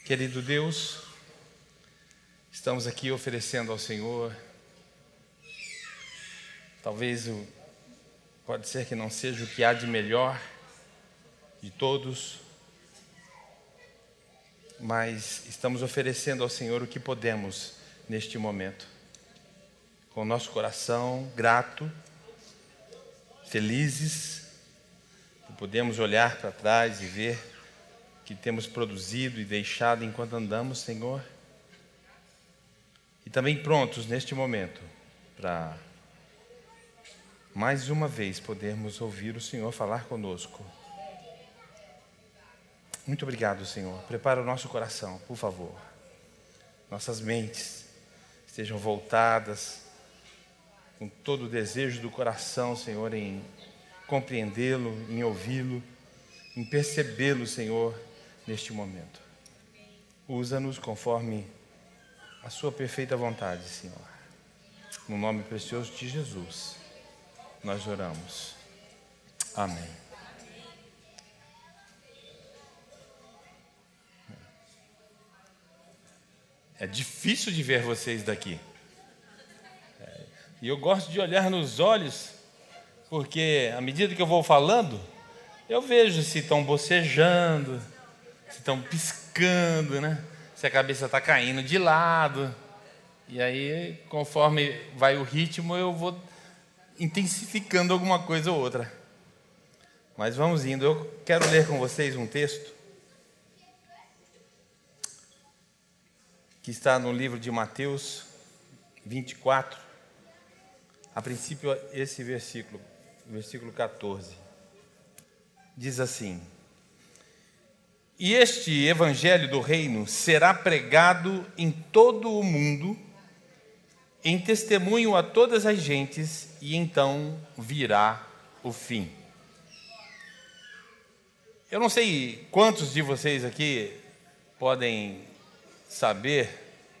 Querido Deus, estamos aqui oferecendo ao Senhor, talvez pode ser que não seja o que há de melhor de todos, mas estamos oferecendo ao Senhor o que podemos neste momento, com o nosso coração grato, felizes, podemos olhar para trás e ver que temos produzido e deixado enquanto andamos, Senhor, e também prontos neste momento para mais uma vez podermos ouvir o Senhor falar conosco. Muito obrigado, Senhor. Prepara o nosso coração, por favor. Nossas mentes estejam voltadas com todo o desejo do coração, Senhor, em compreendê-lo, em ouvi-lo, em percebê-lo, Senhor, neste momento. Usa-nos conforme a sua perfeita vontade, Senhor. No nome precioso de Jesus, nós oramos. Amém. É difícil de ver vocês daqui. E eu gosto de olhar nos olhos, porque à medida que eu vou falando, eu vejo se estão bocejando, se estão piscando, né? Se a cabeça está caindo de lado. E aí, conforme vai o ritmo, eu vou intensificando alguma coisa ou outra. Mas vamos indo. Eu quero ler com vocês um texto que está no livro de Mateus 24. A princípio, esse versículo 14. Diz assim: E este evangelho do reino será pregado em todo o mundo, em testemunho a todas as gentes, e então virá o fim. Eu não sei quantos de vocês aqui podem saber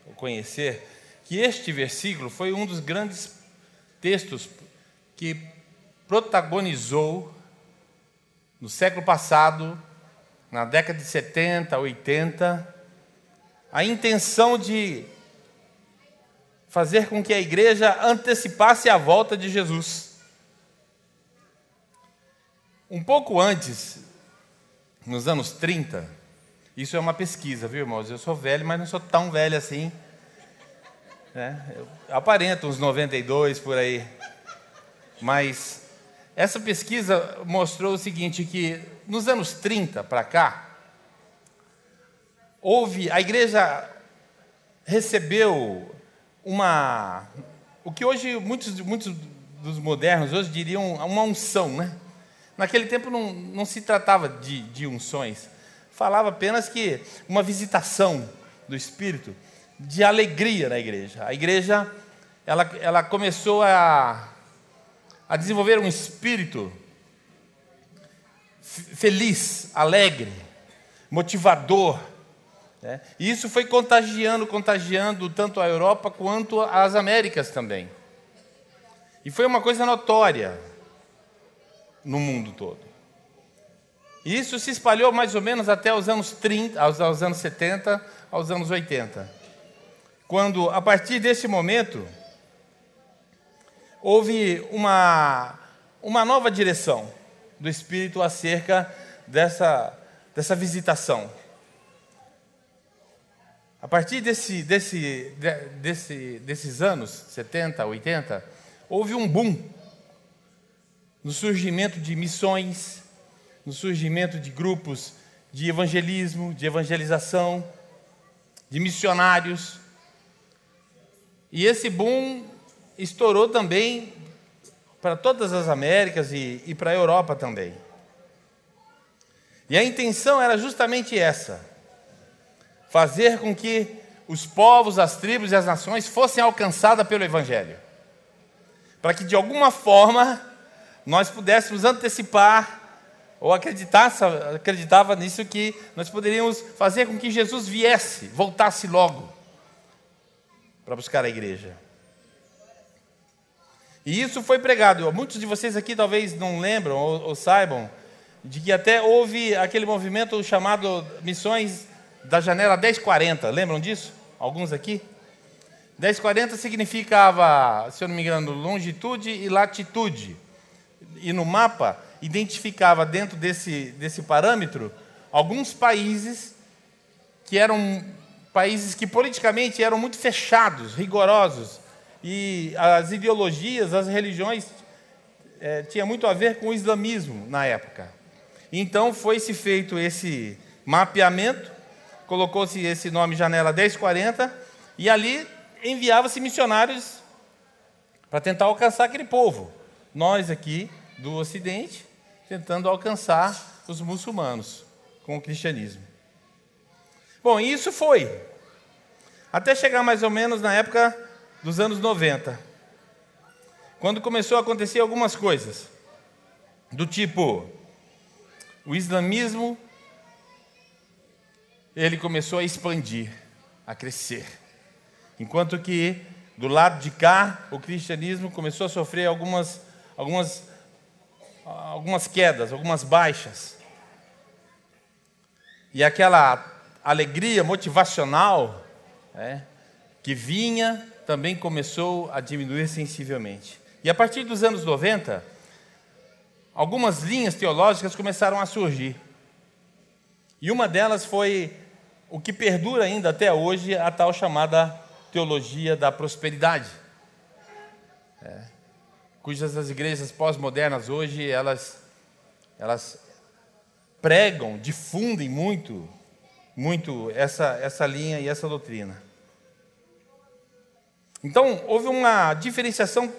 ou conhecer que este versículo foi um dos grandes textos que protagonizou no século passado, na década de 70, 80, a intenção de fazer com que a igreja antecipasse a volta de Jesus. Um pouco antes, nos anos 30, isso é uma pesquisa, viu, irmãos? Eu sou velho, mas não sou tão velho assim, né? Eu aparento uns 92 por aí. Mas essa pesquisa mostrou o seguinte, que nos anos 30 para cá, a igreja recebeu o que hoje muitos dos modernos hoje diriam uma unção, né? Naquele tempo não se tratava de unções, falava apenas que uma visitação do Espírito, de alegria na igreja. A igreja ela começou a desenvolver um espírito feliz, alegre, motivador, né? E isso foi contagiando tanto a Europa quanto as Américas também. E foi uma coisa notória no mundo todo. E isso se espalhou mais ou menos até os anos 30, aos anos 70, aos anos 80. Quando, a partir desse momento, houve uma nova direção do Espírito acerca dessa visitação. A partir desses anos 70, 80, houve um boom no surgimento de missões, no surgimento de grupos de evangelismo, de evangelização, de missionários. E esse boom estourou também para todas as Américas e para a Europa também. E a intenção era justamente essa: fazer com que os povos, as tribos e as nações fossem alcançadas pelo Evangelho, para que de alguma nós pudéssemos antecipar ou acreditava nisso, que nós poderíamos fazer com que Jesus voltasse logo para buscar a igreja. E isso foi pregado. Muitos de vocês aqui talvez não lembram ou saibam de que até houve aquele movimento chamado Missões da janela 1040, lembram disso? Alguns aqui? 1040 significava, se eu não me engano, longitude e latitude. E no mapa identificava dentro desse parâmetro alguns países que eram países que politicamente eram muito fechados, rigorosos, e as ideologias, as religiões tinha muito a ver com o islamismo na época. Então foi-se feito esse mapeamento, colocou-se esse nome Janela 1040, e ali enviava-se missionários para tentar alcançar aquele povo. Nós aqui do Ocidente, tentando alcançar os muçulmanos com o cristianismo. Bom, isso foi até chegar mais ou menos na época dos anos 90, quando começou a acontecer algumas coisas, do tipo, o islamismo, ele começou a expandir, a crescer, enquanto que do lado de cá, o cristianismo começou a sofrer algumas quedas, algumas baixas. E aquela alegria motivacional que vinha, também começou a diminuir sensivelmente. E a partir dos anos 90, algumas linhas teológicas começaram a surgir. E uma delas foi o que perdura ainda até hoje, a tal chamada teologia da prosperidade. Cujas as igrejas pós-modernas hoje, elas pregam, difundem muito essa linha e essa doutrina. Então, houve uma diferenciação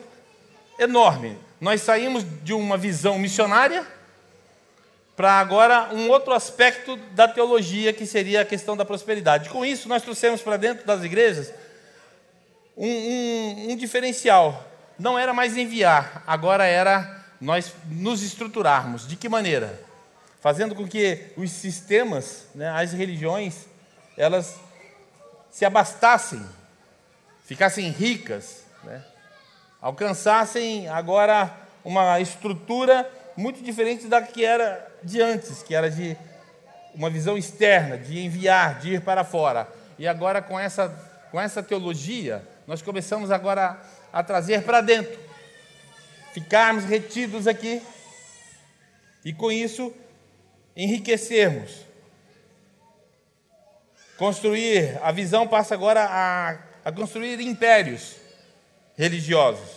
enorme. Nós saímos de uma visão missionária para agora um outro aspecto da teologia, que seria a questão da prosperidade. Com isso, nós trouxemos para dentro das igrejas um diferencial. Não era mais enviar, agora era nós nos estruturarmos. De que maneira? Fazendo com que os sistemas, as religiões, elas se abastassem, ficassem ricas, alcançassem agora uma estrutura muito diferente da que era de antes, que era de uma visão externa, de enviar, de ir para fora. E agora com essa teologia, nós começamos agora a trazer para dentro, ficarmos retidos aqui e com isso enriquecermos. Construir, a visão passa agora a construir impérios religiosos.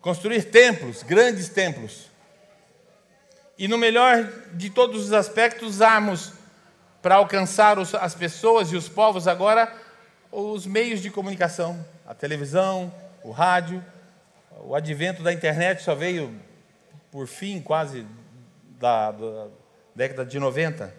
Construir templos, grandes templos. E no melhor de todos os aspectos, usarmos para alcançar as pessoas e os povos agora os meios de comunicação, a televisão, o rádio. O advento da internet só veio por fim quase da década de 90.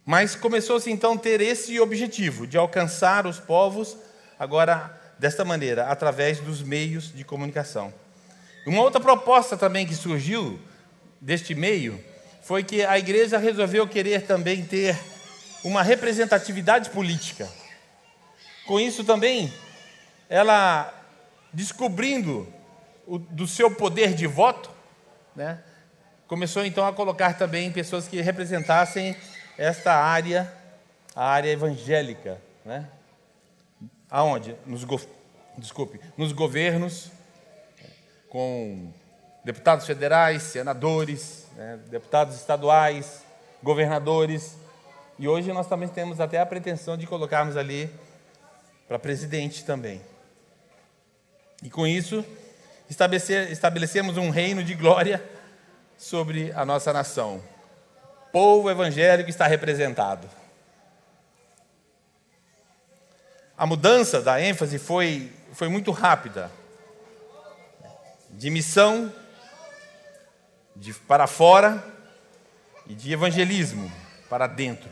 Mas começou-se então a ter esse objetivo de alcançar os povos agora desta maneira, através dos meios de comunicação. Uma outra proposta também que surgiu deste meio foi que a igreja resolveu querer também ter uma representatividade política. Com isso também, ela descobrindo do seu poder de voto, começou então a colocar também pessoas que representassem esta área, a área evangélica, aonde? Nos governos, com deputados federais, senadores, deputados estaduais, governadores, e hoje nós também temos até a pretensão de colocarmos ali para presidente também. E com isso, estabelecemos um reino de glória sobre a nossa nação. O povo evangélico está representado. A mudança da ênfase foi muito rápida. De missão, para fora, e de evangelismo para dentro.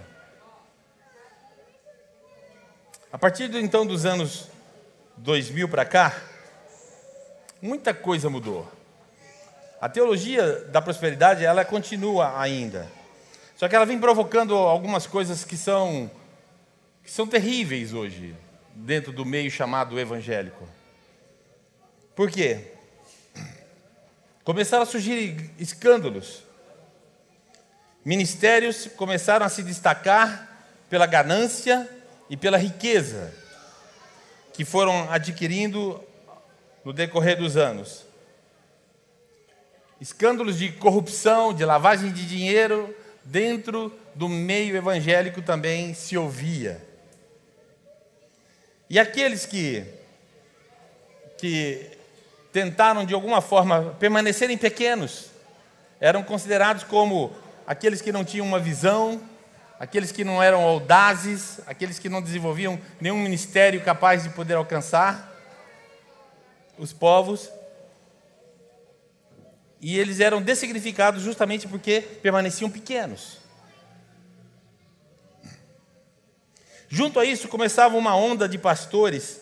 A partir então dos anos 2000 para cá, muita coisa mudou. A teologia da prosperidade, ela continua ainda. Só que ela vem provocando algumas coisas que são terríveis hoje, dentro do meio chamado evangélico. Por quê? Começaram a surgir escândalos ministérios começaram a se destacar pela ganância e pela riqueza que foram adquirindo no decorrer dos anos. Escândalos de corrupção, de lavagem de dinheiro, dentro do meio evangélico também se ouvia. E aqueles que tentaram de alguma forma permanecerem pequenos, eram considerados como aqueles que não tinham uma visão, aqueles que não eram audazes, aqueles que não desenvolviam nenhum ministério capaz de poder alcançar os povos. E eles eram dessignificados justamente porque permaneciam pequenos. Junto a isso, começava uma onda de pastores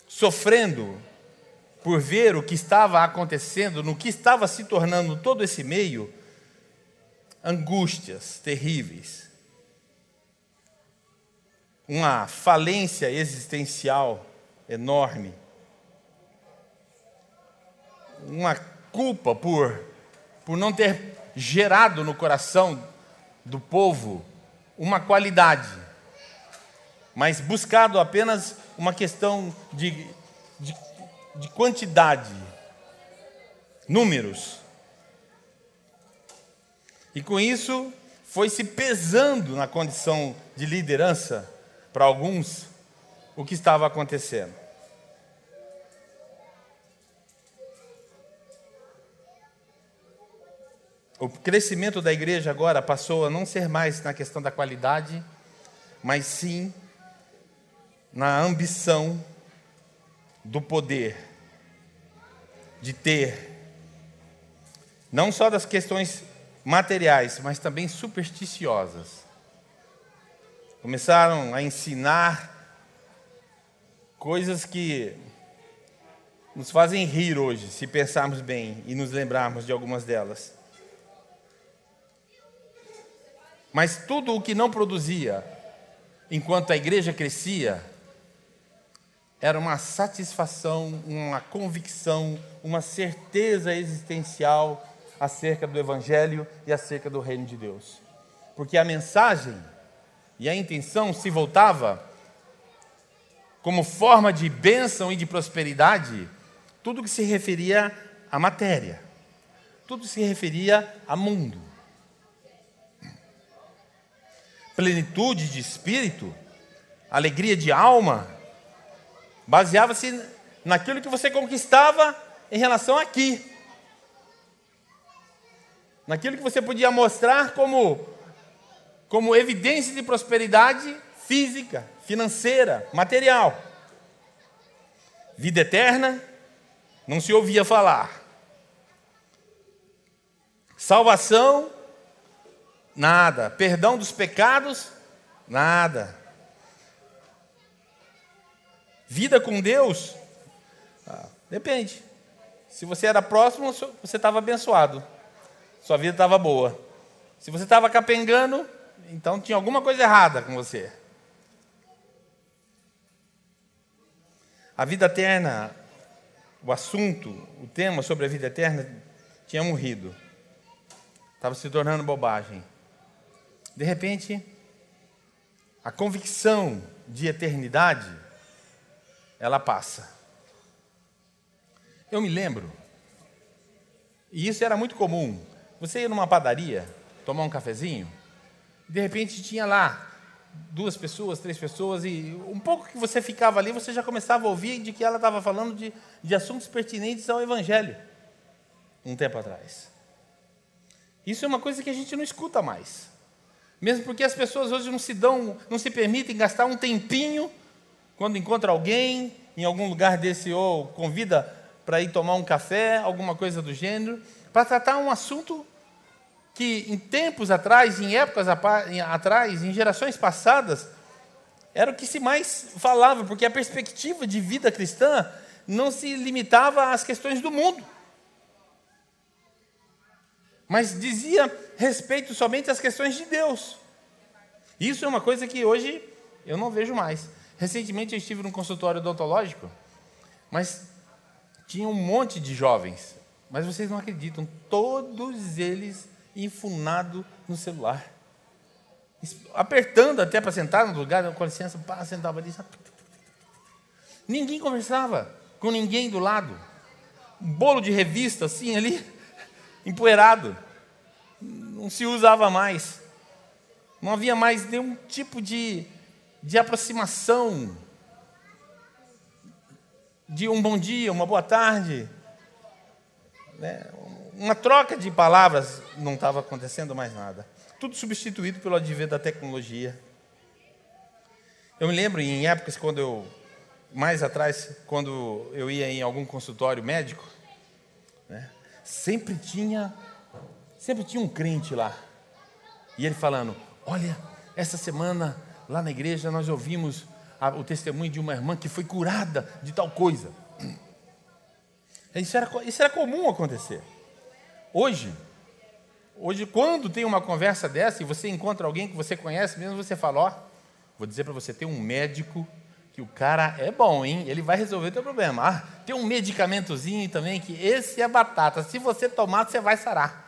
sofrendo por ver o que estava acontecendo, no que estava se tornando todo esse meio, angústias terríveis. Uma falência existencial enorme. Uma culpa por não ter gerado no coração do povo uma qualidade, mas buscado apenas uma questão de quantidade, números. E com isso foi se pesando na condição de liderança para alguns o que estava acontecendo. O crescimento da igreja agora passou a não ser mais na questão da qualidade, mas sim na ambição do poder, de ter, não só das questões materiais, mas também supersticiosas. Começaram a ensinar coisas que nos fazem rir hoje, se pensarmos bem e nos lembrarmos de algumas delas. Mas tudo o que não produzia, enquanto a igreja crescia, era uma satisfação, uma convicção, uma certeza existencial acerca do Evangelho e acerca do Reino de Deus. Porque a mensagem e a intenção se voltava como forma de bênção e de prosperidade, tudo que se referia à matéria, tudo que se referia a mundo. Plenitude de espírito, alegria de alma, baseava-se naquilo que você conquistava em relação aqui. Naquilo que você podia mostrar como evidência de prosperidade física, financeira, material. Vida eterna, não se ouvia falar. Salvação, nada. Perdão dos pecados, nada. Vida com Deus, depende. Se você era próximo, você estava abençoado. Sua vida estava boa. Se você estava capengando, então tinha alguma coisa errada com você. A vida eterna, o assunto, o tema sobre a vida eterna tinha morrido. Estava se tornando bobagem. De repente, a convicção de eternidade, ela passa. Eu me lembro, e isso era muito comum, você ia numa padaria, tomar um cafezinho, e de repente tinha lá 2 pessoas, 3 pessoas, e um pouco que você ficava ali, você já começava a ouvir de que ela estava falando de assuntos pertinentes ao Evangelho, um tempo atrás. Isso é uma coisa que a gente não escuta mais. Mesmo porque as pessoas hoje não se permitem gastar um tempinho quando encontra alguém em algum lugar desse, ou convida para ir tomar um café, alguma coisa do gênero, para tratar um assunto que em tempos atrás, em épocas atrás, em gerações passadas, era o que se mais falava, porque a perspectiva de vida cristã não se limitava às questões do mundo, mas dizia respeito somente às questões de Deus. Isso é uma coisa que hoje eu não vejo mais. Recentemente eu estive num consultório odontológico, mas tinha um monte de jovens, mas vocês não acreditam, todos eles enfunados no celular, apertando até para sentar no lugar, com licença, sentava ali. Ninguém conversava com ninguém do lado. Um bolo de revista assim ali, empoeirado. Não se usava mais. Não havia mais nenhum tipo de aproximação, de um bom dia, uma boa tarde, né? Uma troca de palavras, não estava acontecendo mais nada. Tudo substituído pelo advento da tecnologia. Eu me lembro em épocas mais atrás, quando eu ia em algum consultório médico, né, sempre tinha um crente lá. E ele falando: olha, essa semana lá na igreja nós ouvimos o testemunho de uma irmã que foi curada de tal coisa. Isso era comum acontecer. Hoje, quando tem uma conversa dessa e você encontra alguém que você conhece, mesmo você fala: ó, vou dizer para você, tem um médico que o cara é bom, hein? Ele vai resolver o teu problema. Tem um medicamentozinho também que esse é batata. Se você tomar, você vai sarar.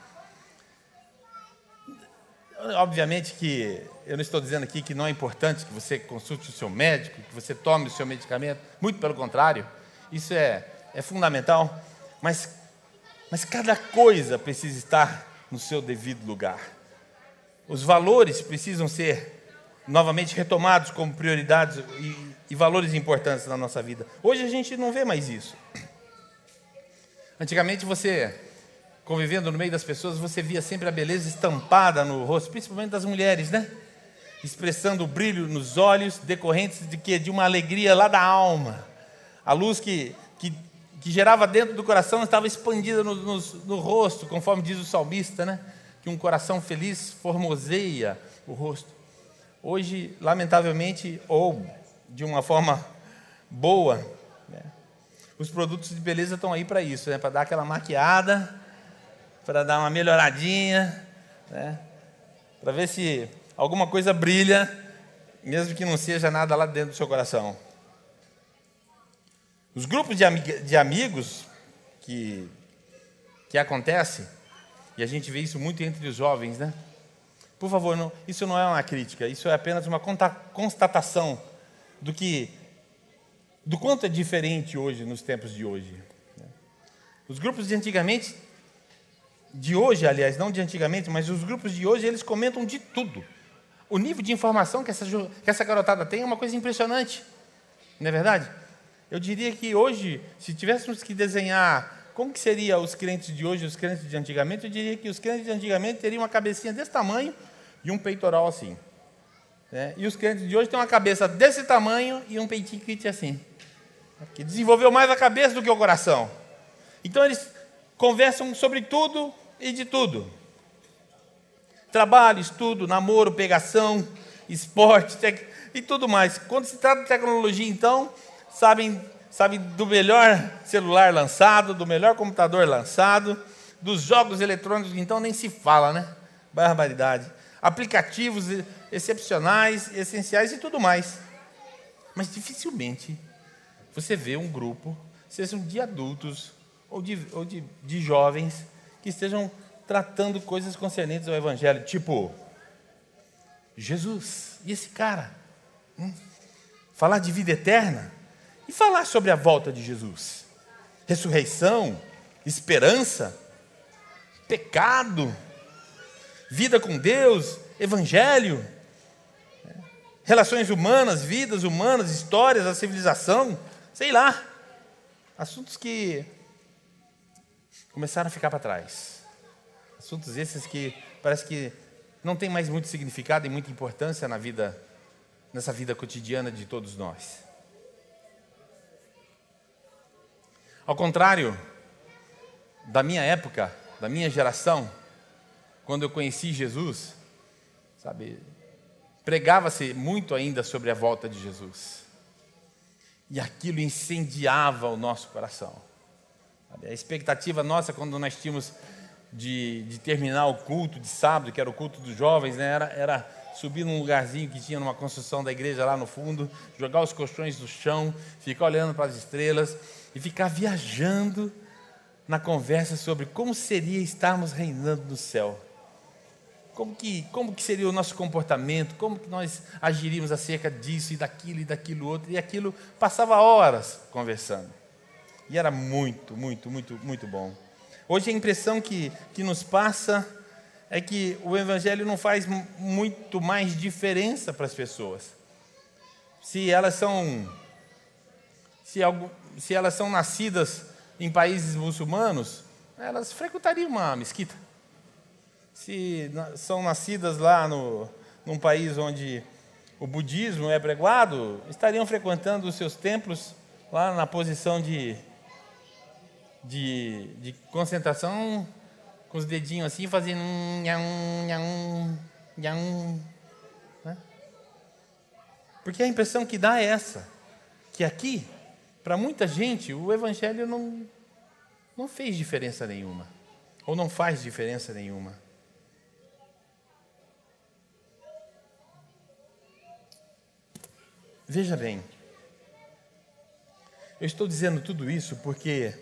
Obviamente que eu não estou dizendo aqui que não é importante que você consulte o seu médico, que você tome o seu medicamento. Muito pelo contrário, isso é fundamental. Mas cada coisa precisa estar no seu devido lugar. Os valores precisam ser novamente retomados como prioridades e valores importantes na nossa vida. Hoje a gente não vê mais isso. Antigamente você, convivendo no meio das pessoas, você via sempre a beleza estampada no rosto, principalmente das mulheres, né? Expressando o brilho nos olhos, decorrentes de quê? De uma alegria lá da alma. A luz que gerava dentro do coração estava expandida no rosto, conforme diz o salmista, né? Que um coração feliz formoseia o rosto. Hoje, lamentavelmente, ou de uma forma boa, né, os produtos de beleza estão aí para isso, né, para dar aquela maquiada, para dar uma melhoradinha, né, para ver se alguma coisa brilha, mesmo que não seja nada lá dentro do seu coração. Os grupos de amigos que acontecem, e a gente vê isso muito entre os jovens, né? Por favor, isso não é uma crítica, isso é apenas uma constatação do quanto é diferente hoje, nos tempos de hoje. Os grupos de hoje, aliás, não de antigamente, mas os grupos de hoje, eles comentam de tudo. O nível de informação que essa garotada tem é uma coisa impressionante, não é verdade? Eu diria que hoje, se tivéssemos que desenhar como que seriam os crentes de hoje e os crentes de antigamente, eu diria que os crentes de antigamente teriam uma cabecinha desse tamanho e um peitoral assim, né? E os crentes de hoje têm uma cabeça desse tamanho e um peitinho assim, que desenvolveu mais a cabeça do que o coração. Então eles conversam sobre tudo e de tudo. Trabalho, estudo, namoro, pegação, esporte e tudo mais. Quando se trata de tecnologia, então, sabem do melhor celular lançado, do melhor computador lançado, dos jogos eletrônicos, então nem se fala, né? Barbaridade. Aplicativos excepcionais, essenciais e tudo mais. Mas dificilmente você vê um grupo, sejam de adultos ou de jovens, que estejam tratando coisas concernentes ao Evangelho, tipo Jesus e esse cara. Falar de vida eterna e falar sobre a volta de Jesus. Ressurreição, esperança, pecado, vida com Deus, Evangelho, relações humanas, vidas humanas, histórias, a civilização, sei lá. Assuntos que começaram a ficar para trás. Assuntos esses que parece que não tem mais muito significado e muita importância nessa vida cotidiana de todos nós. Ao contrário da minha época, da minha geração, quando eu conheci Jesus, sabe, pregava-se muito ainda sobre a volta de Jesus. E aquilo incendiava o nosso coração. Sabe, a expectativa nossa, quando nós tínhamos de terminar o culto de sábado, que era o culto dos jovens, né, era subir num lugarzinho que tinha numa construção da igreja lá no fundo, jogar os colchões no chão, ficar olhando para as estrelas e ficar viajando na conversa sobre como seria estarmos reinando no céu. Como que seria o nosso comportamento, como que nós agiríamos acerca disso e daquilo outro, e aquilo passava horas conversando. E era muito, muito, muito, muito bom. Hoje a impressão que nos passa é que o Evangelho não faz muito mais diferença para as pessoas. Se elas são nascidas em países muçulmanos, elas frequentariam uma mesquita. Se são nascidas lá num país onde o budismo é pregado, estariam frequentando os seus templos lá na posição de concentração, com os dedinhos assim, fazendo né? Porque a impressão que dá é essa, que aqui, para muita gente, o Evangelho não fez diferença nenhuma, ou não faz diferença nenhuma. Veja bem, eu estou dizendo tudo isso porque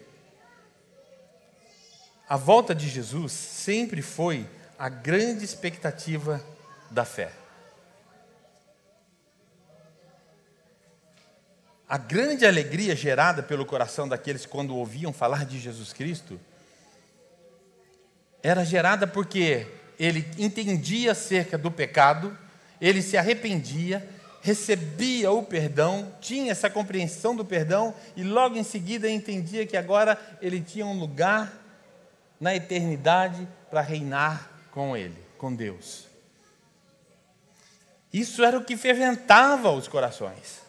a volta de Jesus sempre foi a grande expectativa da fé. A grande alegria gerada pelo coração daqueles que quando ouviam falar de Jesus Cristo era gerada porque ele entendia acerca do pecado, ele se arrependia, recebia o perdão, tinha essa compreensão do perdão e logo em seguida entendia que agora ele tinha um lugar na eternidade para reinar com ele, com Deus. Isso era o que ferventava os corações.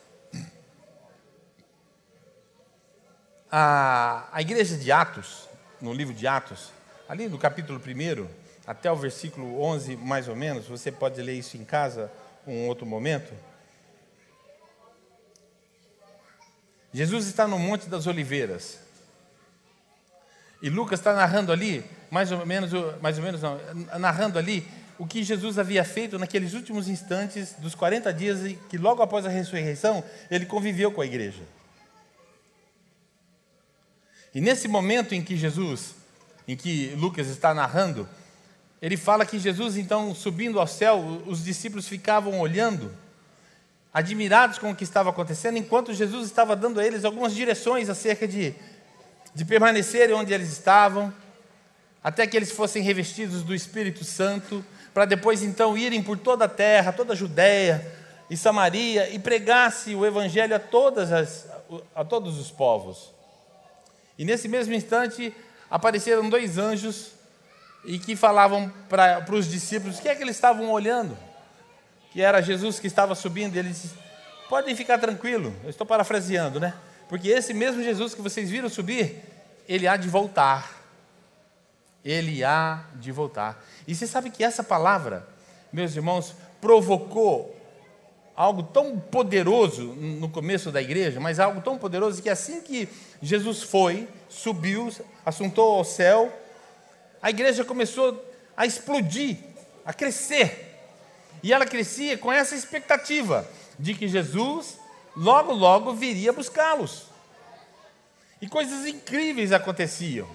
A igreja de Atos, no livro de Atos, ali no capítulo 1, até o versículo 11 mais ou menos, você pode ler isso em casa um outro momento. Jesus está no Monte das Oliveiras. E Lucas está narrando ali, narrando ali o que Jesus havia feito naqueles últimos instantes dos 40 dias e que logo após a ressurreição, ele conviveu com a igreja. E nesse momento em que Lucas está narrando, ele fala que Jesus então subindo ao céu, os discípulos ficavam olhando, admirados com o que estava acontecendo, enquanto Jesus estava dando a eles algumas direções acerca de permanecerem onde eles estavam, até que eles fossem revestidos do Espírito Santo, para depois então irem por toda a terra, toda a Judéia e Samaria, e pregasse o Evangelho a todos os povos. E nesse mesmo instante, apareceram 2 anjos, e que falavam para os discípulos, o que é que eles estavam olhando? Que era Jesus que estava subindo, e eles disseram, podem ficar tranquilos, eu estou parafraseando, né? Porque esse mesmo Jesus que vocês viram subir, ele há de voltar. Ele há de voltar. E você sabe que essa palavra, meus irmãos, provocou algo tão poderoso no começo da igreja, mas algo tão poderoso que assim que Jesus subiu, assuntou ao céu, a igreja começou a explodir, a crescer. E ela crescia com essa expectativa de que Jesus logo, logo viria buscá-los. E coisas incríveis aconteciam.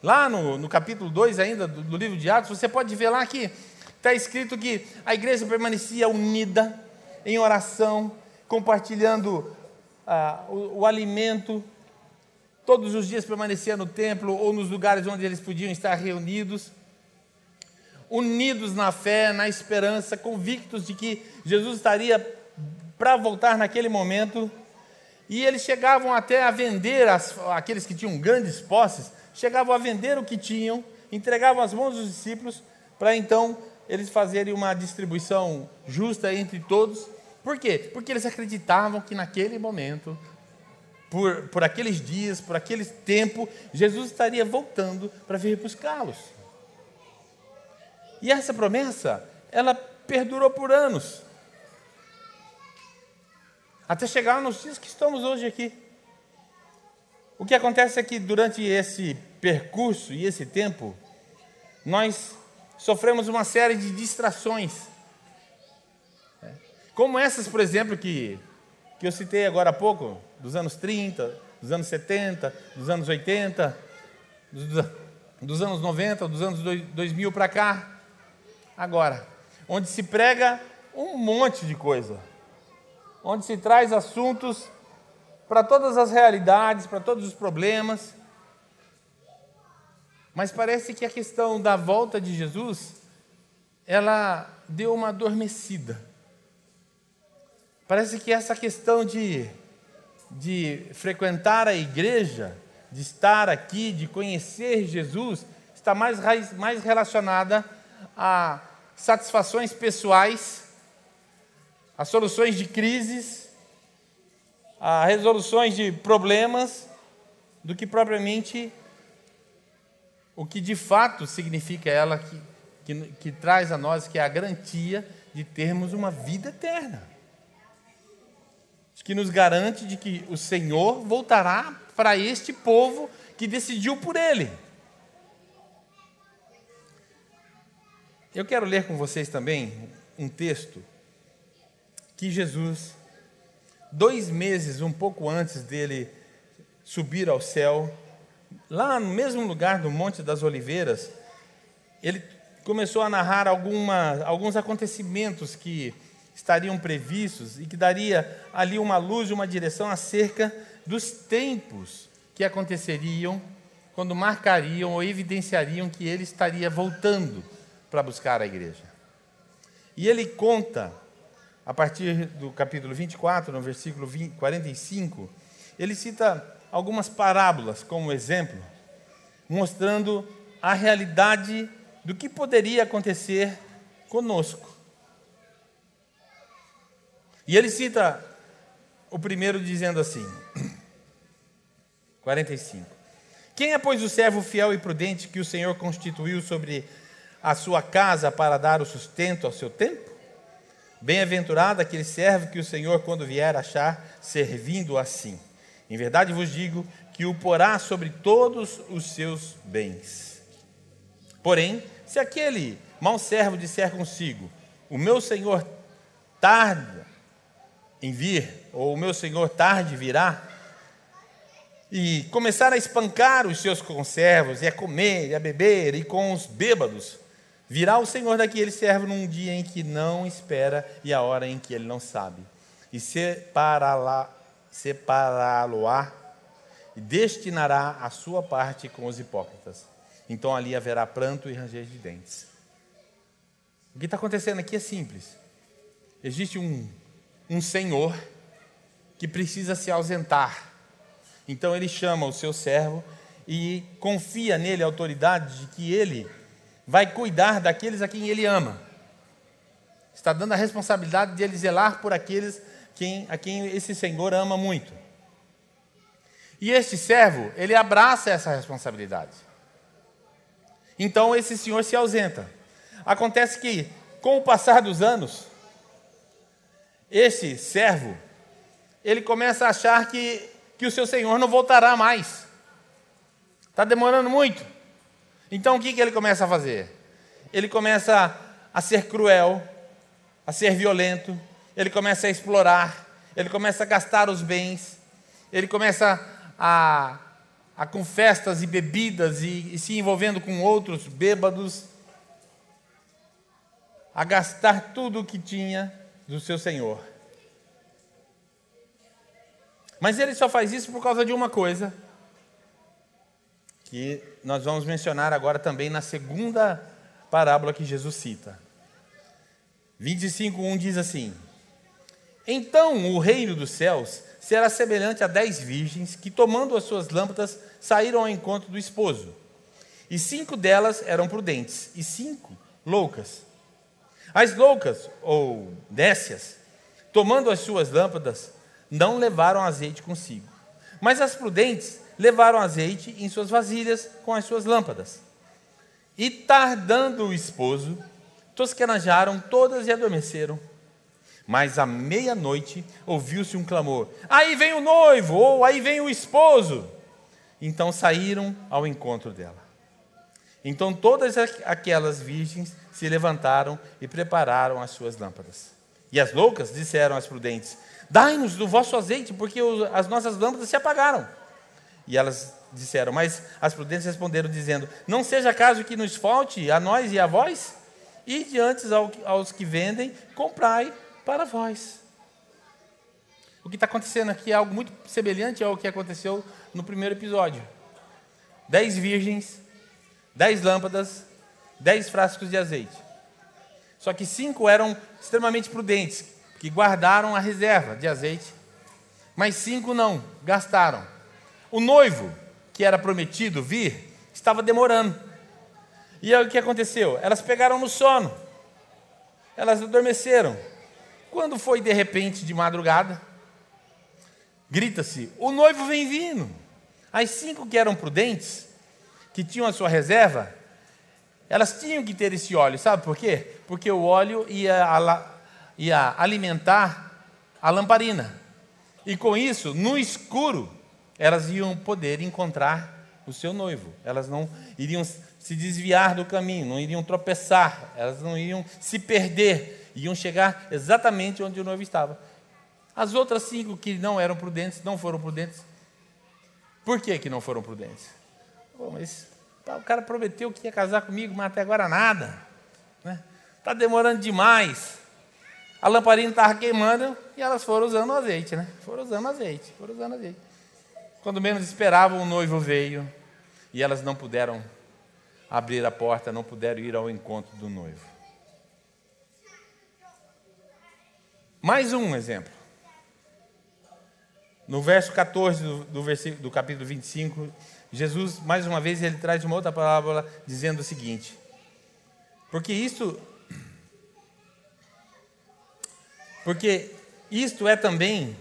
Lá no capítulo 2 ainda do livro de Atos, você pode ver lá que está escrito que a igreja permanecia unida, em oração, compartilhando o alimento, todos os dias permanecia no templo ou nos lugares onde eles podiam estar reunidos, unidos na fé, na esperança, convictos de que Jesus estaria para voltar naquele momento. E eles chegavam até a vender, aqueles que tinham grandes posses, chegavam a vender o que tinham, entregavam às mãos dos discípulos, para então eles fazerem uma distribuição justa entre todos. Por quê? Porque eles acreditavam que naquele momento, por aqueles dias, por aquele tempo, Jesus estaria voltando para vir buscá-los. E essa promessa, ela perdurou por anos, até chegar nos dias que estamos hoje aqui. O que acontece é que durante esse percurso e esse tempo, nós sofremos uma série de distrações. Como essas, por exemplo, que eu citei agora há pouco, dos anos 30, dos anos 70, dos anos 80, dos anos 90, dos anos 2000 para cá. Agora, onde se prega um monte de coisa, onde se traz assuntos para todas as realidades, para todos os problemas, mas parece que a questão da volta de Jesus, ela deu uma adormecida. Parece que essa questão de frequentar a igreja, de estar aqui, de conhecer Jesus, está mais relacionada a satisfações pessoais, a soluções de crises, a resoluções de problemas, do que propriamente o que de fato significa ela, que traz a nós, que é a garantia de termos uma vida eterna, que nos garante de que o Senhor voltará para este povo que decidiu por Ele. Eu quero ler com vocês também um texto que Jesus, 2 meses, um pouco antes dele subir ao céu, lá no mesmo lugar do Monte das Oliveiras, ele começou a narrar alguns acontecimentos que estariam previstos e que daria ali uma luz e uma direção acerca dos tempos que aconteceriam quando marcariam ou evidenciariam que ele estaria voltando para buscar a igreja. E ele conta, a partir do capítulo 24, no versículo 45, ele cita algumas parábolas como exemplo, mostrando a realidade do que poderia acontecer conosco. E ele cita o primeiro dizendo assim, 45. Quem é, pois, o servo fiel e prudente que o Senhor constituiu sobre a sua casa para dar o sustento ao seu tempo? Bem-aventurado aquele servo que o Senhor, quando vier, achar servindo assim. Em verdade vos digo que o porá sobre todos os seus bens. Porém, se aquele mau servo disser consigo, o meu Senhor tarda em vir, ou o meu Senhor tarde virá, e começar a espancar os seus conservos, e a comer, e a beber, e com os bêbados, virá o Senhor daquele servo num dia em que não espera, e a hora em que ele não sabe, e separá-lo-á, e destinará a sua parte com os hipócritas. Então ali haverá pranto e ranger de dentes. O que está acontecendo aqui é simples. Existe um senhor que precisa se ausentar. Então ele chama o seu servo e confia nele a autoridade de que ele vai cuidar daqueles a quem ele ama. Está dando a responsabilidade de ele zelar por aqueles a quem esse senhor ama muito. E este servo, ele abraça essa responsabilidade. Então esse senhor se ausenta. Acontece que, com o passar dos anos, esse servo, ele começa a achar que o seu senhor não voltará mais. Está demorando muito. Então o que ele começa a fazer? Ele começa a ser cruel, a ser violento, ele começa a explorar, ele começa a gastar os bens, ele começa com festas e bebidas e se envolvendo com outros bêbados, a gastar tudo o que tinha do seu senhor. Mas ele só faz isso por causa de uma coisa, que nós vamos mencionar agora também na segunda parábola que Jesus cita. 25:1 diz assim: então o reino dos céus será semelhante a 10 virgens que, tomando as suas lâmpadas, saíram ao encontro do esposo. E 5 delas eram prudentes, e 5 loucas. As loucas, ou nécias, tomando as suas lâmpadas, não levaram azeite consigo. Mas as prudentes levaram azeite em suas vasilhas com as suas lâmpadas. E tardando o esposo, tosquenejaram todas e adormeceram. Mas à meia-noite ouviu-se um clamor: aí vem o noivo, ou aí vem o esposo. Então saíram ao encontro dela. Então todas aquelas virgens se levantaram e prepararam as suas lâmpadas. E as loucas disseram às prudentes: dai-nos do vosso azeite, porque as nossas lâmpadas se apagaram. E elas disseram, mas as prudentes responderam, dizendo: não seja caso que nos falte a nós e a vós? Ide antes aos que vendem, comprai para vós. O que está acontecendo aqui é algo muito semelhante ao que aconteceu no primeiro episódio. 10 virgens, 10 lâmpadas, 10 frascos de azeite. Só que 5 eram extremamente prudentes, que guardaram a reserva de azeite, mas 5 não, gastaram. O noivo, que era prometido vir, estava demorando. E aí o que aconteceu? Elas pegaram no sono, elas adormeceram. Quando foi de repente de madrugada, grita-se: o noivo vem vindo. As 5 que eram prudentes, que tinham a sua reserva, elas tinham que ter esse óleo, sabe por quê? Porque o óleo ia alimentar a lamparina. E com isso, no escuro, elas iam poder encontrar o seu noivo. Elas não iriam se desviar do caminho, não iriam tropeçar, elas não iriam se perder, iam chegar exatamente onde o noivo estava. As outras 5 que não eram prudentes, não foram prudentes. Por que não foram prudentes? Mas o cara prometeu que ia casar comigo, mas até agora nada. Está demorando demais. A lamparina estava queimando e elas foram usando azeite. Foram usando azeite. Quando menos esperavam, o noivo veio e elas não puderam abrir a porta, não puderam ir ao encontro do noivo. Mais um exemplo. No verso 14 do capítulo 25, Jesus, mais uma vez, ele traz uma outra parábola dizendo o seguinte: porque isto é também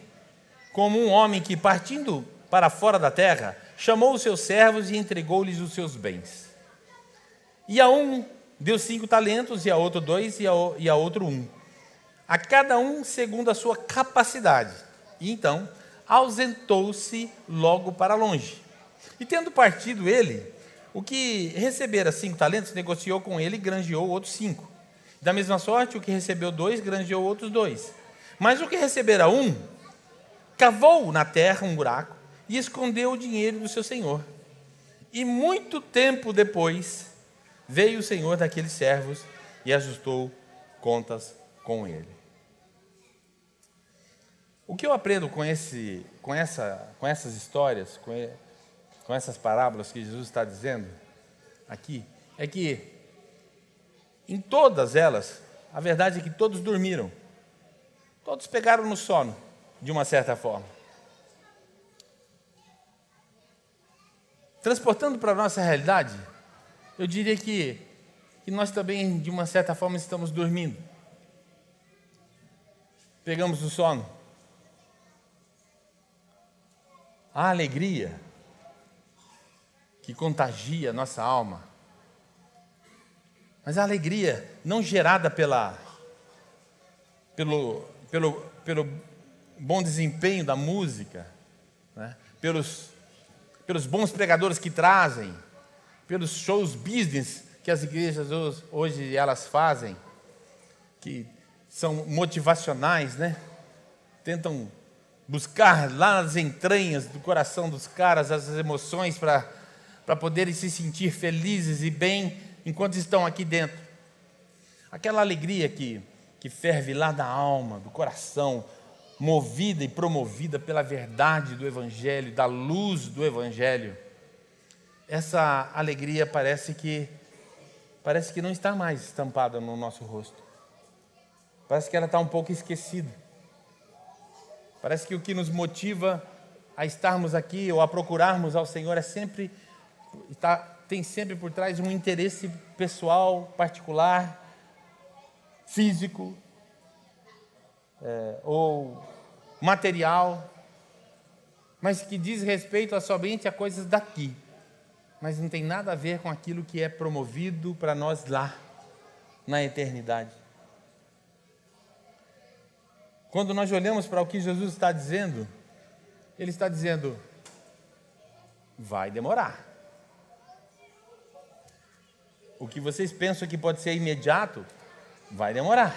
como um homem que, partindo para fora da terra, chamou os seus servos e entregou-lhes os seus bens. E a um deu 5 talentos, e a outro 2, e a outro 1. A cada um segundo a sua capacidade. E então ausentou-se logo para longe. E tendo partido ele, o que recebera 5 talentos, negociou com ele e granjeou outros 5. Da mesma sorte, o que recebeu 2, granjeou outros 2. Mas o que recebera 1, cavou na terra um buraco e escondeu o dinheiro do seu senhor. E muito tempo depois, veio o senhor daqueles servos e ajustou contas com ele. O que eu aprendo com essas histórias, com essas parábolas que Jesus está dizendo aqui, é que em todas elas, a verdade é que todos dormiram. Todos pegaram no sono, de uma certa forma. Transportando para a nossa realidade, eu diria que nós também, de uma certa forma, estamos dormindo. Pegamos no sono. A alegria que contagia a nossa alma, mas a alegria não gerada pelo bom desempenho da música, pelos bons pregadores que trazem, pelos shows business que as igrejas hoje elas fazem, que são motivacionais, tentam buscar lá nas entranhas do coração dos caras as emoções para poderem se sentir felizes e bem enquanto estão aqui dentro. Aquela alegria que ferve lá da alma, do coração, movida e promovida pela verdade do Evangelho, da luz do Evangelho. Essa alegria parece que não está mais estampada no nosso rosto. Parece que ela está um pouco esquecida. Parece que o que nos motiva a estarmos aqui ou a procurarmos ao Senhor tem sempre por trás um interesse pessoal, particular, físico, ou material, mas que diz respeito somente a coisas daqui, mas não tem nada a ver com aquilo que é promovido para nós lá, na eternidade. Quando nós olhamos para o que Jesus está dizendo, Ele está dizendo: vai demorar. O que vocês pensam que pode ser imediato, vai demorar.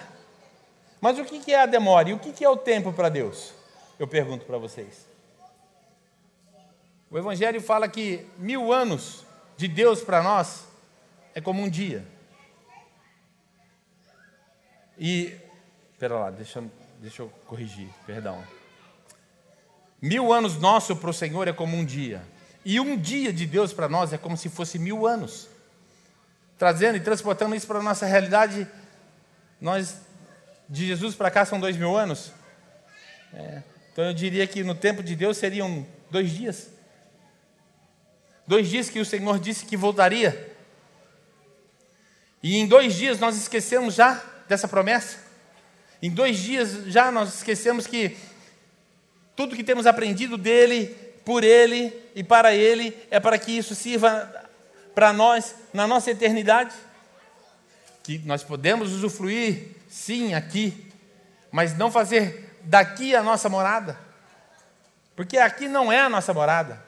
Mas o que é a demora? E o que é o tempo para Deus? Eu pergunto para vocês. O Evangelho fala que 1000 anos de Deus para nós é como um dia. E, espera lá, deixa eu corrigir, perdão. 1000 anos nosso para o Senhor é como um dia. E um dia de Deus para nós é como se fosse 1000 anos. Trazendo e transportando isso para a nossa realidade, nós, de Jesus para cá, são 2000 anos. Então eu diria que no tempo de Deus seriam 2 dias. 2 dias que o Senhor disse que voltaria. E em 2 dias nós esquecemos já dessa promessa. Em 2 dias já nós esquecemos que tudo que temos aprendido dele, por ele e para ele, é para que isso sirva para nós na nossa eternidade. Que nós podemos usufruir, sim, aqui, mas não fazer daqui a nossa morada. Porque aqui não é a nossa morada.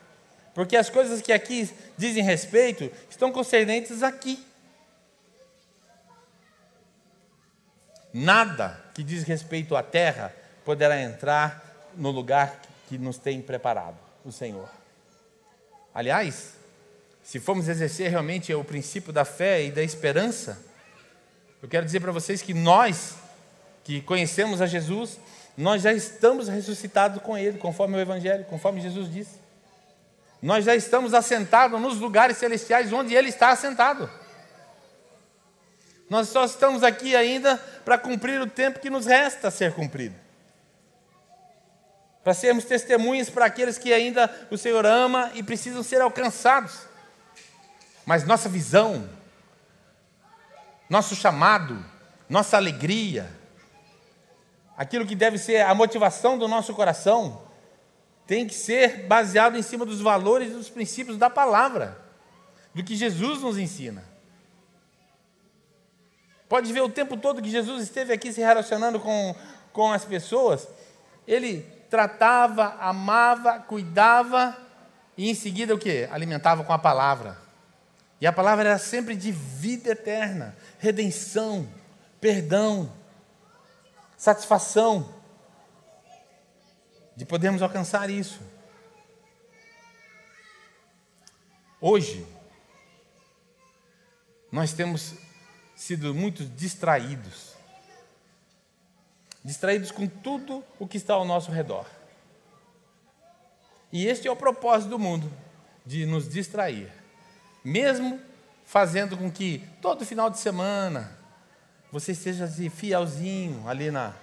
Porque as coisas que aqui dizem respeito estão concernentes aqui. Nada que diz respeito à terra poderá entrar no lugar que nos tem preparado o Senhor. Aliás, se formos exercer realmente o princípio da fé e da esperança, eu quero dizer para vocês que nós, que conhecemos a Jesus, nós já estamos ressuscitados com Ele, conforme o Evangelho, conforme Jesus disse. Nós já estamos assentados nos lugares celestiais onde Ele está assentado. Nós só estamos aqui ainda para cumprir o tempo que nos resta a ser cumprido. Para sermos testemunhas para aqueles que ainda o Senhor ama e precisam ser alcançados. Mas nossa visão, nosso chamado, nossa alegria, aquilo que deve ser a motivação do nosso coração, tem que ser baseado em cima dos valores e dos princípios da palavra, do que Jesus nos ensina. Pode ver o tempo todo que Jesus esteve aqui se relacionando com as pessoas. Ele tratava, amava, cuidava e em seguida o quê? Alimentava com a palavra. E a palavra era sempre de vida eterna, redenção, perdão, satisfação, de podermos alcançar isso. Hoje, nós temos sido muito distraídos com tudo o que está ao nosso redor. E este é o propósito do mundo, de nos distrair, mesmo fazendo com que todo final de semana você esteja fielzinho ali na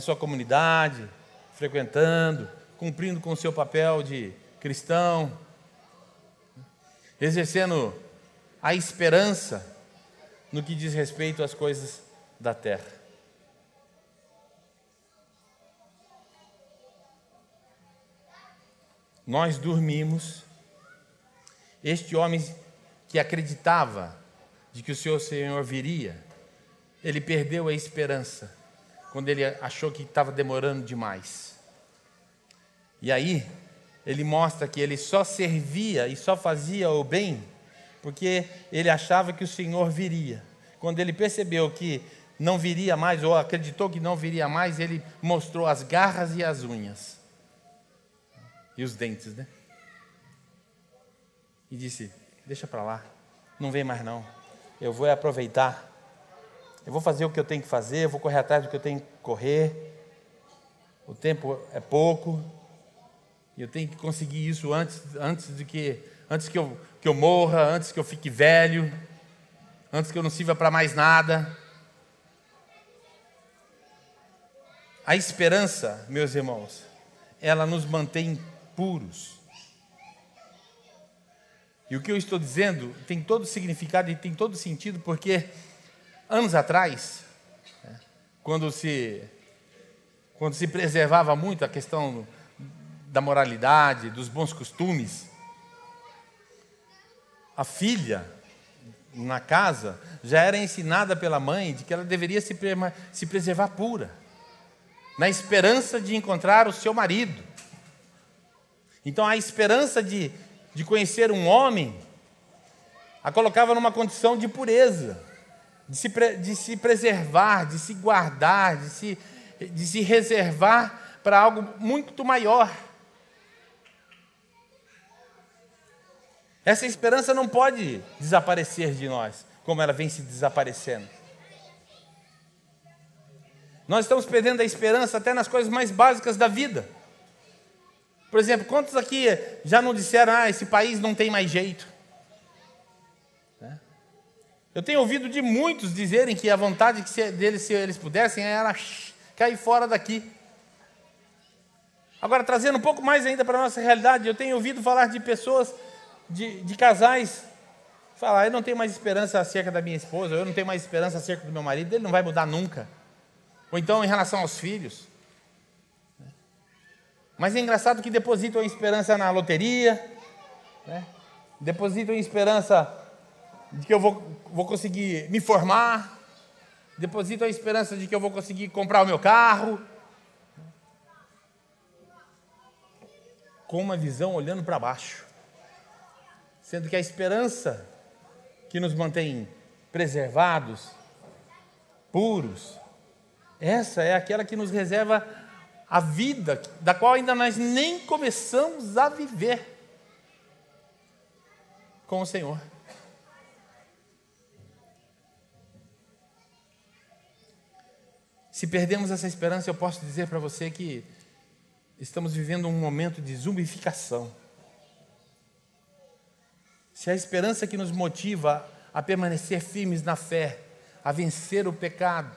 sua comunidade, frequentando, cumprindo com o seu papel de cristão, exercendo a esperança no que diz respeito às coisas da terra. Nós dormimos. Este homem que acreditava de que o seu Senhor viria, ele perdeu a esperança quando ele achou que estava demorando demais. E aí, ele mostra que ele só servia e só fazia o bem porque ele achava que o Senhor viria. Quando ele percebeu que não viria mais, ou acreditou que não viria mais, ele mostrou as garras e as unhas. E os dentes, né? E disse, deixa para lá, não vem mais não. Eu vou aproveitar. Eu vou fazer o que eu tenho que fazer, eu vou correr atrás do que eu tenho que correr. O tempo é pouco. E eu tenho que conseguir isso antes que eu morra, antes que eu fique velho, antes que eu não sirva para mais nada. A esperança, meus irmãos, ela nos mantém puros. E o que eu estou dizendo tem todo significado e tem todo sentido, porque anos atrás, quando se preservava muito a questão da moralidade, dos bons costumes, a filha na casa já era ensinada pela mãe de que ela deveria se preservar pura, na esperança de encontrar o seu marido. Então a esperança de conhecer um homem a colocava numa condição de pureza. de se preservar, de se guardar, de se reservar para algo muito maior. Essa esperança não pode desaparecer de nós, como ela vem se desaparecendo. Nós estamos perdendo a esperança até nas coisas mais básicas da vida. Por exemplo, quantos aqui já não disseram, esse país não tem mais jeito? Eu tenho ouvido de muitos dizerem que a vontade deles, se eles pudessem, era cair fora daqui. Agora, trazendo um pouco mais ainda para a nossa realidade, eu tenho ouvido falar de pessoas, de casais, falar, eu não tenho mais esperança acerca da minha esposa, eu não tenho mais esperança acerca do meu marido, ele não vai mudar nunca. Ou então em relação aos filhos. Mas é engraçado que depositam a esperança na loteria, depositam a esperança de que eu vou conseguir me formar, depositam a esperança de que eu vou conseguir comprar o meu carro, com uma visão olhando para baixo, sendo que a esperança que nos mantém preservados, puros, essa é aquela que nos reserva a vida, da qual ainda nós nem começamos a viver com o Senhor. Se perdemos essa esperança, eu posso dizer para você que estamos vivendo um momento de zumbificação. Se a esperança que nos motiva a permanecer firmes na fé, a vencer o pecado,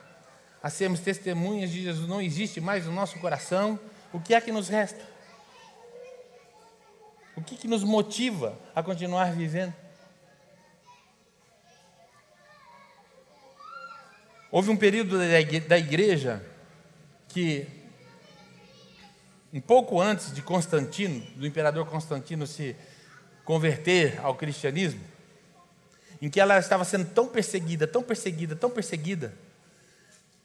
a sermos testemunhas de Jesus não existe mais no nosso coração, o que é que nos resta? O que nos motiva a continuar vivendo? Houve um período da igreja que, um pouco antes de Constantino, do imperador Constantino se converter ao cristianismo, em que ela estava sendo tão perseguida,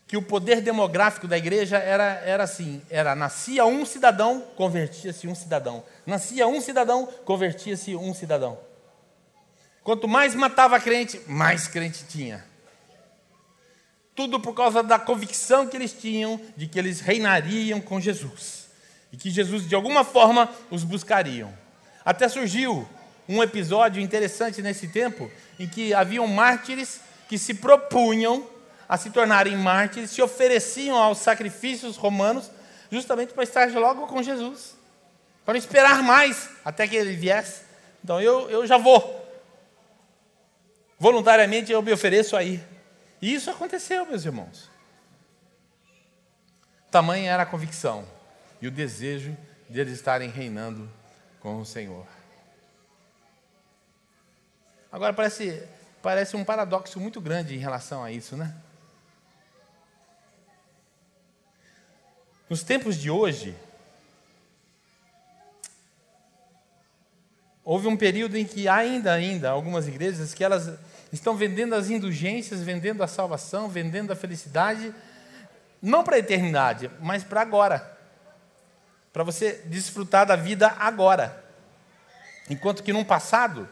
que o poder demográfico da igreja era assim, nascia um cidadão, convertia-se um cidadão. Nascia um cidadão, convertia-se um cidadão. Quanto mais matava crente, mais crente tinha. Tudo por causa da convicção que eles tinham de que eles reinariam com Jesus. E que Jesus, de alguma forma, os buscariam. Até surgiu um episódio interessante nesse tempo, em que haviam mártires que se propunham a se tornarem mártires, se ofereciam aos sacrifícios romanos, justamente para estar logo com Jesus. Para não esperar mais até que ele viesse. Então eu já vou. Voluntariamente eu me ofereço aí. E isso aconteceu, meus irmãos. Tamanha era a convicção e o desejo de eles estarem reinando com o Senhor. Agora parece um paradoxo muito grande em relação a isso, né? Nos tempos de hoje, houve um período em que ainda algumas igrejas que elas estão vendendo as indulgências, vendendo a salvação, vendendo a felicidade, não para a eternidade, mas para agora. Para você desfrutar da vida agora. Enquanto que no passado,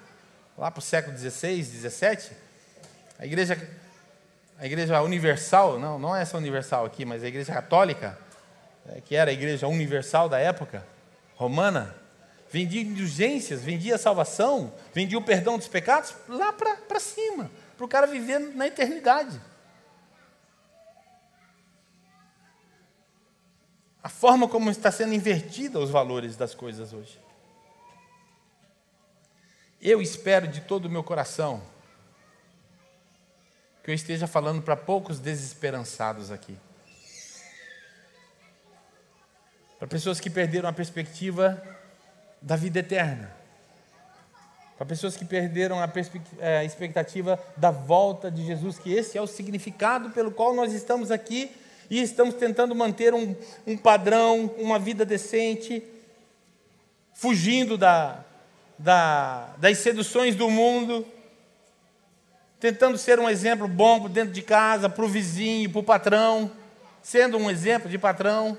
lá para o século XVI, XVII, a igreja universal, não é essa universal aqui, mas a igreja católica, que era a igreja universal da época, romana, vendia indulgências, vendia salvação, vendia o perdão dos pecados lá para cima, para o cara viver na eternidade. A forma como está sendo invertida os valores das coisas hoje. Eu espero de todo o meu coração que eu esteja falando para poucos desesperançados aqui. Para pessoas que perderam a perspectiva da vida eterna. Para pessoas que perderam a expectativa da volta de Jesus, que esse é o significado pelo qual nós estamos aqui e estamos tentando manter um padrão, uma vida decente, fugindo das seduções do mundo, tentando ser um exemplo bom dentro de casa, para o vizinho, para o patrão, sendo um exemplo de patrão.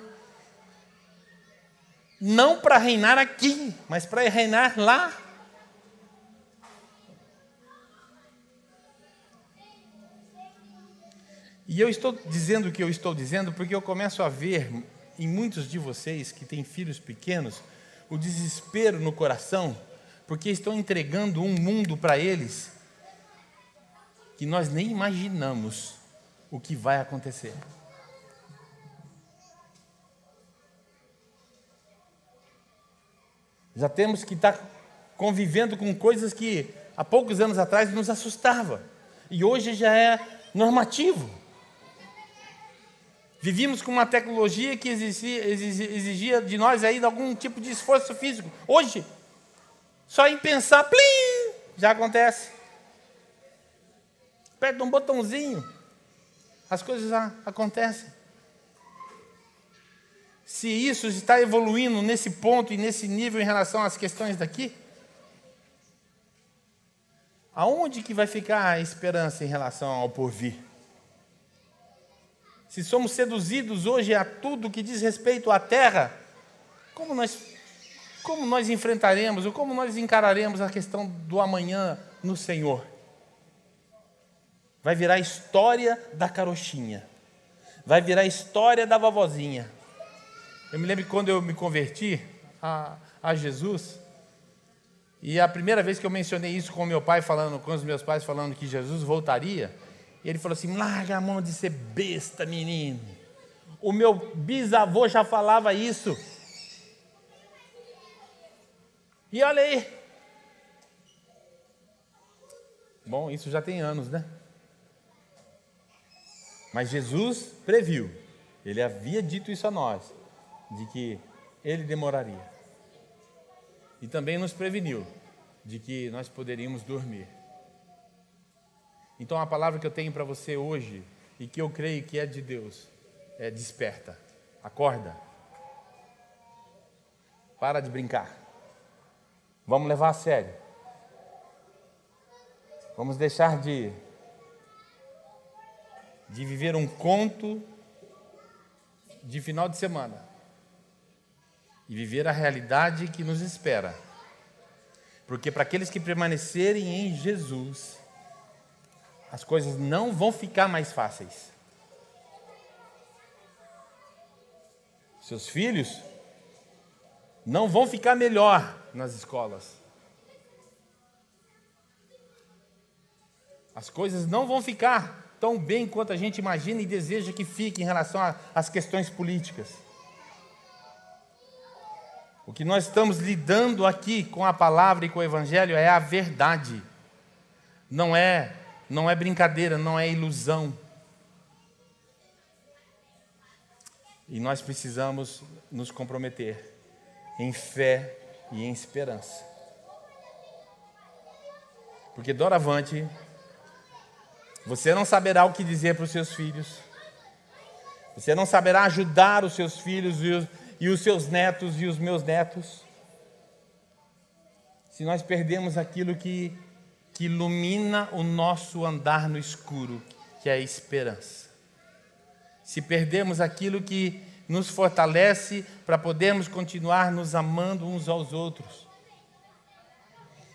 Não para reinar aqui, mas para reinar lá. E eu estou dizendo o que eu estou dizendo porque eu começo a ver em muitos de vocês que têm filhos pequenos o desespero no coração, porque estão entregando um mundo para eles que nós nem imaginamos o que vai acontecer. Já temos que estar convivendo com coisas que há poucos anos atrás nos assustava e hoje já é normativo. Vivíamos com uma tecnologia que exigia de nós ainda algum tipo de esforço físico. Hoje, só em pensar, plim, já acontece. Aperta um botãozinho, as coisas já acontecem. Se isso está evoluindo nesse ponto e nesse nível em relação às questões daqui, aonde que vai ficar a esperança em relação ao porvir? Se somos seduzidos hoje a tudo que diz respeito à terra, como nós enfrentaremos, ou como nós encararemos a questão do amanhã no Senhor? Vai virar história da carochinha, vai virar história da vovozinha. Eu me lembro que quando eu me converti a Jesus, e a primeira vez que eu mencionei isso com meu pai falando, com os meus pais falando que Jesus voltaria, e ele falou assim: larga a mão de ser besta, menino. O meu bisavô já falava isso. E olha aí. Bom, isso já tem anos, né? Mas Jesus previu, ele havia dito isso a nós, de que ele demoraria. E também nos preveniu de que nós poderíamos dormir. Então a palavra que eu tenho para você hoje, e que eu creio que é de Deus, é: desperta, acorda. Para de brincar. Vamos levar a sério. Vamos deixar de viver um conto de final de semana e viver a realidade que nos espera. Porque para aqueles que permanecerem em Jesus, as coisas não vão ficar mais fáceis. Seus filhos não vão ficar melhor nas escolas. As coisas não vão ficar tão bem quanto a gente imagina e deseja que fique em relação às questões políticas. O que nós estamos lidando aqui com a palavra e com o evangelho é a verdade. Não é brincadeira, não é ilusão. E nós precisamos nos comprometer em fé e em esperança. Porque doravante, você não saberá o que dizer para os seus filhos. Você não saberá ajudar os seus filhos e os seus netos e os meus netos, se nós perdemos aquilo que ilumina o nosso andar no escuro, que é a esperança. Se perdemos aquilo que nos fortalece para podermos continuar nos amando uns aos outros.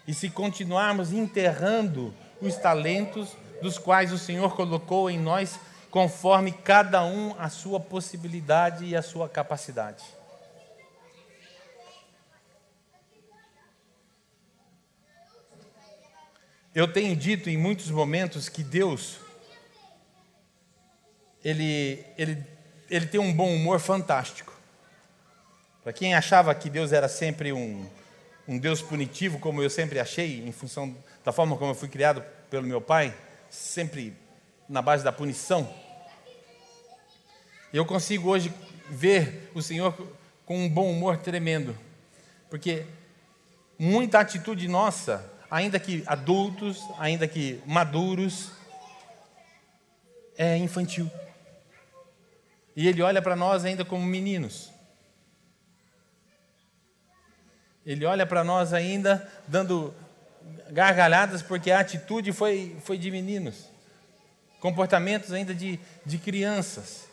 E se continuarmos enterrando os talentos dos quais o Senhor colocou em nós, conforme cada um a sua possibilidade e a sua capacidade. Eu tenho dito em muitos momentos que Deus, Ele tem um bom humor fantástico. Para quem achava que Deus era sempre um Deus punitivo, como eu sempre achei, em função da forma como eu fui criado pelo meu pai, sempre na base da punição, eu consigo hoje ver o Senhor com um bom humor tremendo, porque muita atitude nossa, ainda que adultos, ainda que maduros, é infantil. E Ele olha para nós ainda como meninos. Ele olha para nós ainda dando gargalhadas, porque a atitude foi de meninos. Comportamentos ainda de crianças.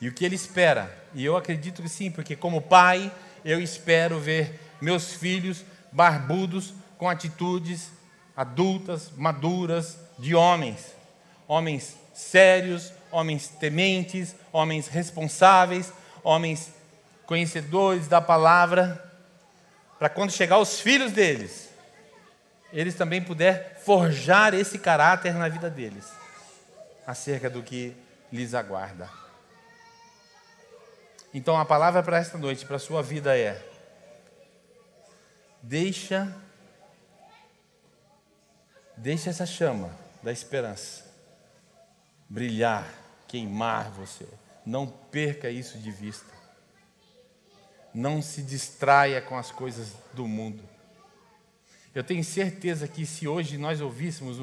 E o que Ele espera, e eu acredito que sim, porque como pai, eu espero ver meus filhos barbudos, com atitudes adultas, maduras, de homens. Homens sérios, homens tementes, homens responsáveis, homens conhecedores da palavra, para quando chegar os filhos deles, eles também puderem forjar esse caráter na vida deles, acerca do que lhes aguarda. Então a palavra para esta noite, para a sua vida é: deixa essa chama da esperança brilhar, queimar você. Não perca isso de vista. Não se distraia com as coisas do mundo. Eu tenho certeza que se hoje nós ouvíssemos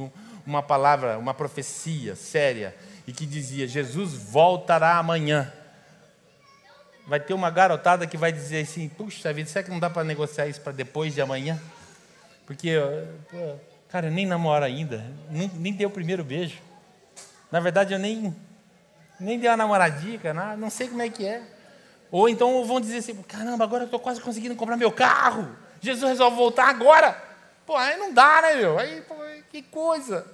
uma palavra, uma profecia séria, e que dizia: Jesus voltará amanhã, vai ter uma garotada que vai dizer assim: puxa vida, será que não dá para negociar isso para depois de amanhã? Porque, cara, eu nem namoro ainda, nem dei o primeiro beijo. Na verdade, eu nem dei uma namoradinha, não sei como é que é. Ou então vão dizer assim: caramba, agora eu estou quase conseguindo comprar meu carro, Jesus resolve voltar agora. Pô, aí não dá, né, meu? Aí, pô, que coisa.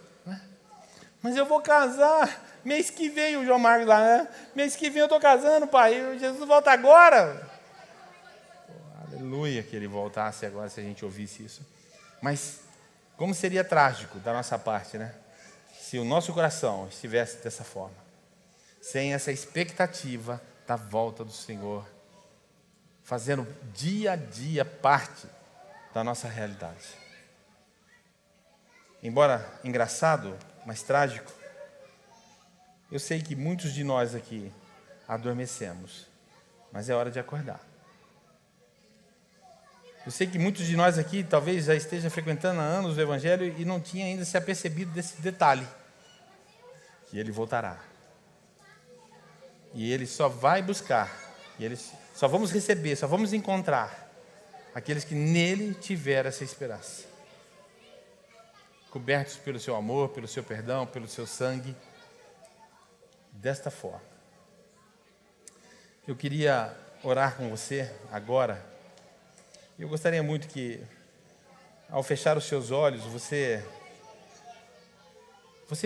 Mas eu vou casar mês que vem, o João Marcos lá, né? Mês que vem eu estou casando, pai, Jesus volta agora. Pô, aleluia que ele voltasse agora, se a gente ouvisse isso. Mas como seria trágico da nossa parte, né? Se o nosso coração estivesse dessa forma, sem essa expectativa da volta do Senhor, fazendo dia a dia parte da nossa realidade. Embora engraçado, mas trágico, eu sei que muitos de nós aqui adormecemos, mas é hora de acordar. Eu sei que muitos de nós aqui talvez já esteja frequentando há anos o Evangelho e não tinha ainda se apercebido desse detalhe, que ele voltará. E ele só vai buscar, só vamos receber, só vamos encontrar aqueles que nele tiveram essa esperança. Cobertos pelo seu amor, pelo seu perdão, pelo seu sangue. Desta forma. Eu queria orar com você agora. Eu gostaria muito que, ao fechar os seus olhos, você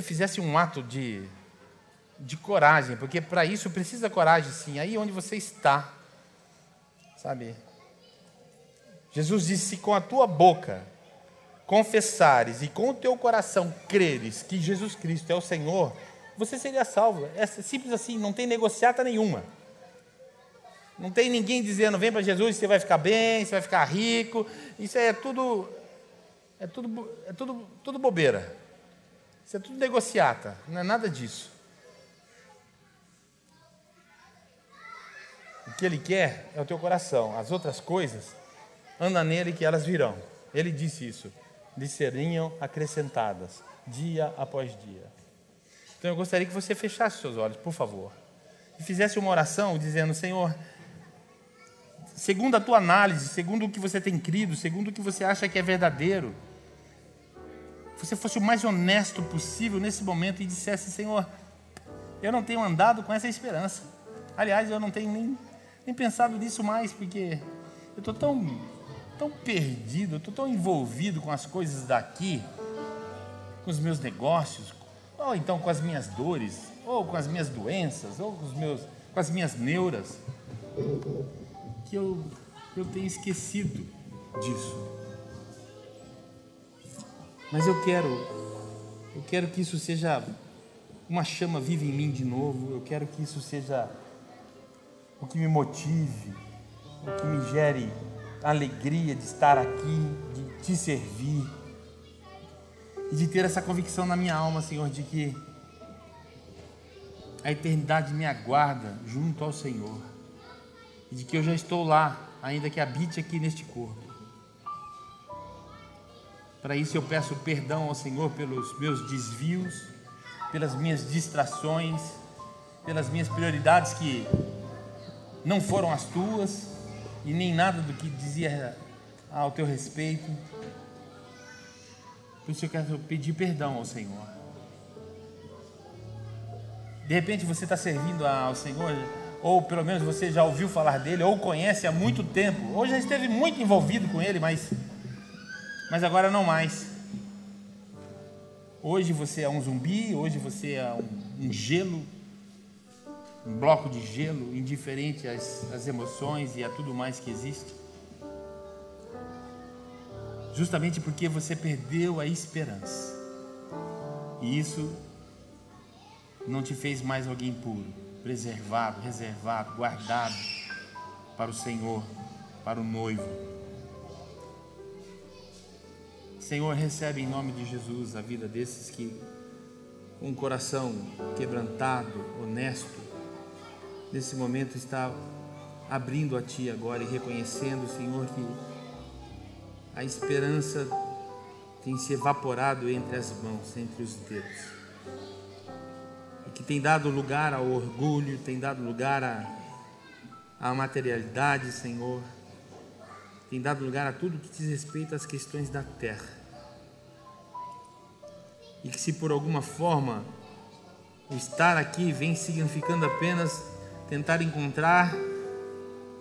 fizesse um ato de coragem, porque para isso precisa coragem, sim. Aí onde você está, sabe? Jesus disse: se com a tua boca confessares e com o teu coração creres que Jesus Cristo é o Senhor, você seria salvo. É simples assim, não tem negociata nenhuma. Não tem ninguém dizendo: vem para Jesus, você vai ficar bem, você vai ficar rico. Isso é tudo bobeira. Isso é tudo negociata, não é nada disso. O que Ele quer é o teu coração. As outras coisas, anda nele que elas virão. Ele disse isso. Lhe seriam acrescentadas, dia após dia. Então eu gostaria que você fechasse seus olhos, por favor, e fizesse uma oração dizendo: Senhor, segundo a tua análise, segundo o que você tem crido, segundo o que você acha que é verdadeiro, você fosse o mais honesto possível nesse momento e dissesse: Senhor, eu não tenho andado com essa esperança. Aliás, eu não tenho nem pensado nisso mais, porque eu estou tão perdido, eu estou tão envolvido com as coisas daqui, com os meus negócios, ou então com as minhas dores, ou com as minhas doenças, ou com as minhas neuras, que eu tenho esquecido disso. Mas eu quero que isso seja uma chama viva em mim de novo. Eu quero que isso seja o que me motive, o que me gere a alegria de estar aqui, de te servir e de ter essa convicção na minha alma, Senhor, de que a eternidade me aguarda junto ao Senhor e de que eu já estou lá, ainda que habite aqui neste corpo. Para isso eu peço perdão ao Senhor pelos meus desvios, pelas minhas distrações, pelas minhas prioridades que não foram as tuas e nem nada do que dizia ao teu respeito. Por isso eu quero pedir perdão ao Senhor. De repente você está servindo ao Senhor, ou pelo menos você já ouviu falar dele, ou conhece há muito tempo, ou já esteve muito envolvido com ele, mas agora não mais. Hoje você é um zumbi, hoje você é um gelo, um bloco de gelo, indiferente às emoções e a tudo mais que existe. Justamente porque você perdeu a esperança. E isso não te fez mais alguém puro, preservado, reservado, guardado para o Senhor, para o noivo. Senhor, recebe em nome de Jesus a vida desses que, com um coração quebrantado, honesto, nesse momento está abrindo a Ti agora e reconhecendo, Senhor, que a esperança tem se evaporado entre as mãos, entre os dedos, e que tem dado lugar ao orgulho, tem dado lugar à materialidade, Senhor, tem dado lugar a tudo que diz respeito às questões da terra, e que se por alguma forma o estar aqui vem significando apenas tentar encontrar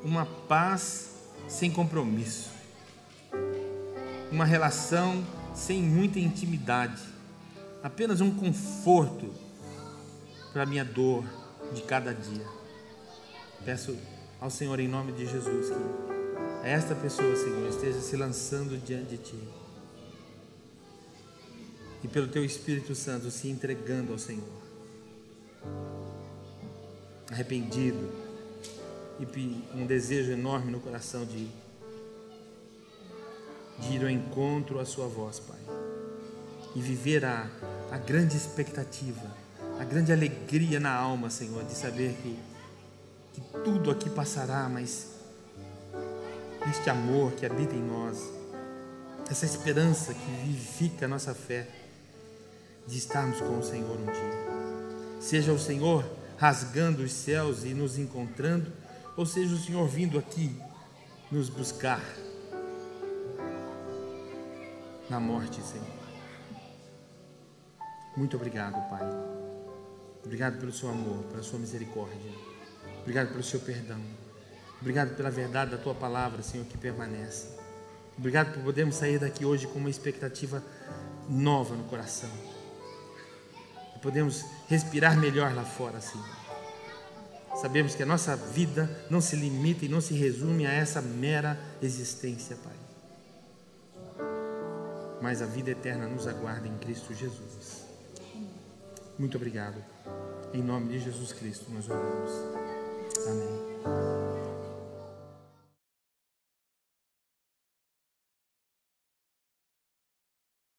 uma paz sem compromisso, uma relação sem muita intimidade, apenas um conforto para a minha dor de cada dia. Peço ao Senhor em nome de Jesus que esta pessoa, Senhor, esteja se lançando diante de Ti e pelo Teu Espírito Santo se entregando ao Senhor, arrependido e um desejo enorme no coração de ir ao encontro à Sua voz, Pai, e viver a grande expectativa, a grande alegria na alma, Senhor, de saber que tudo aqui passará, mas este amor que habita em nós, essa esperança que vivifica a nossa fé, de estarmos com o Senhor um dia. Seja o Senhor rasgando os céus e nos encontrando, ou seja o Senhor vindo aqui nos buscar na morte, Senhor. Muito obrigado, Pai. Obrigado pelo Seu amor, pela Sua misericórdia. Obrigado pelo Seu perdão. Obrigado pela verdade da Tua palavra, Senhor, que permanece. Obrigado por podermos sair daqui hoje com uma expectativa nova no coração. Podemos respirar melhor lá fora, Senhor. Sabemos que a nossa vida não se limita e não se resume a essa mera existência, Pai. Mas a vida eterna nos aguarda em Cristo Jesus. Muito obrigado. Em nome de Jesus Cristo nós oramos. Amém.